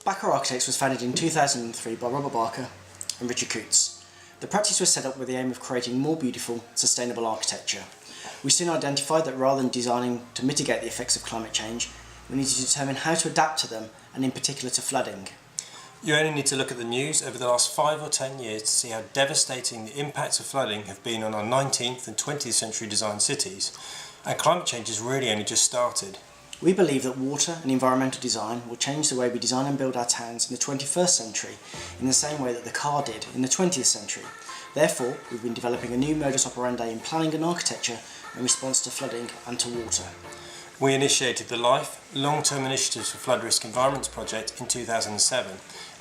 BacaArchitects was founded in 2003 by Robert Barker and Richard Coutts. The practice was set up with the aim of creating more beautiful, sustainable architecture. We soon identified that rather than designing to mitigate the effects of climate change, we needed to determine how to adapt to them, and in particular to flooding. You only need to look at the news over the last 5 or 10 years to see how devastating the impacts of flooding have been on our 19th and 20th century designed cities, and climate change has really only just started. We believe that water and environmental design will change the way we design and build our towns in the 21st century in the same way that the car did in the 20th century. Therefore, we've been developing a new modus operandi in planning and architecture in response to flooding and to water. We initiated the Long-Term Initiatives for Flood Risk Environments project in 2007,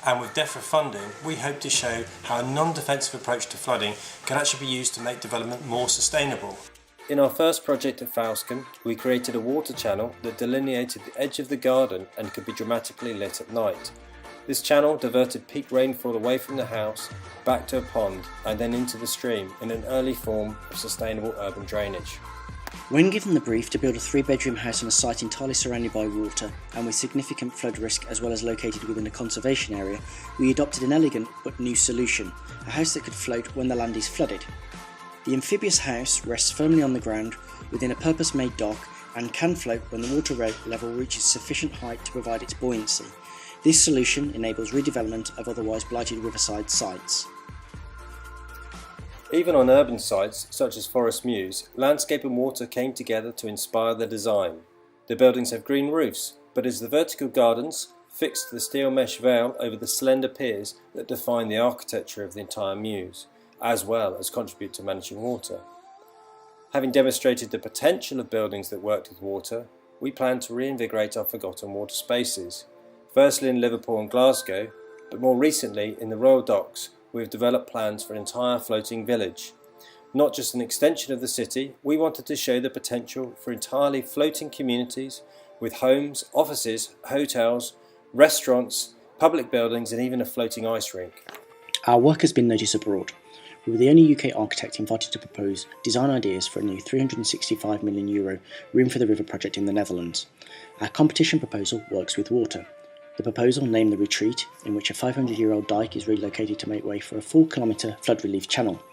and with DEFRA funding, we hope to show how a non-defensive approach to flooding can actually be used to make development more sustainable. In our first project at Falcon, we created a water channel that delineated the edge of the garden and could be dramatically lit at night. This channel diverted peak rainfall away from the house, back to a pond, and then into the stream in an early form of sustainable urban drainage. When given the brief to build a 3-bedroom house on a site entirely surrounded by water and with significant flood risk as well as located within a conservation area, we adopted an elegant but new solution, a house that could float when the land is flooded. The amphibious house rests firmly on the ground within a purpose-made dock and can float when the water level reaches sufficient height to provide its buoyancy. This solution enables redevelopment of otherwise blighted riverside sites. Even on urban sites, such as Forest Mews, landscape and water came together to inspire the design. The buildings have green roofs, but it's the vertical gardens, fixed to the steel mesh veil over the slender piers, that define the architecture of the entire Mews, as well as contribute to managing water. Having demonstrated the potential of buildings that worked with water, we plan to reinvigorate our forgotten water spaces. Firstly in Liverpool and Glasgow, but more recently in the Royal Docks, we have developed plans for an entire floating village. Not just an extension of the city, we wanted to show the potential for entirely floating communities with homes, offices, hotels, restaurants, public buildings and even a floating ice rink. Our work has been noticed abroad. We were the only UK architect invited to propose design ideas for a new €365 million Room for the River project in the Netherlands. Our competition proposal works with water. The proposal named the retreat, in which a 500-year-old dike is relocated to make way for a 4-kilometre flood relief channel.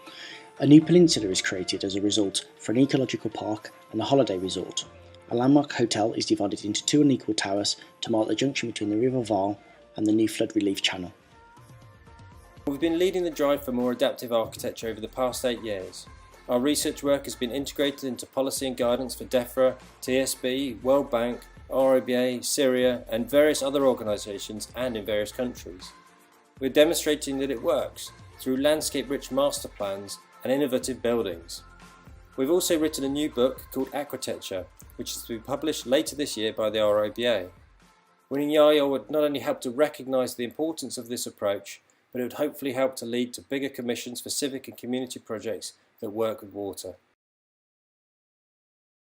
A new peninsula is created as a result for an ecological park and a holiday resort. A landmark hotel is divided into 2 unequal towers to mark the junction between the River Vaal and the new flood relief channel. We've been leading the drive for more adaptive architecture over the past 8 years. Our research work has been integrated into policy and guidance for DEFRA, TSB, World Bank, RIBA, Syria and various other organisations and in various countries. We're demonstrating that it works through landscape-rich master plans and innovative buildings. We've also written a new book called Aquitecture, which is to be published later this year by the RIBA. Winning Yale would not only help to recognise the importance of this approach, but it would hopefully help to lead to bigger commissions for civic and community projects that work with water.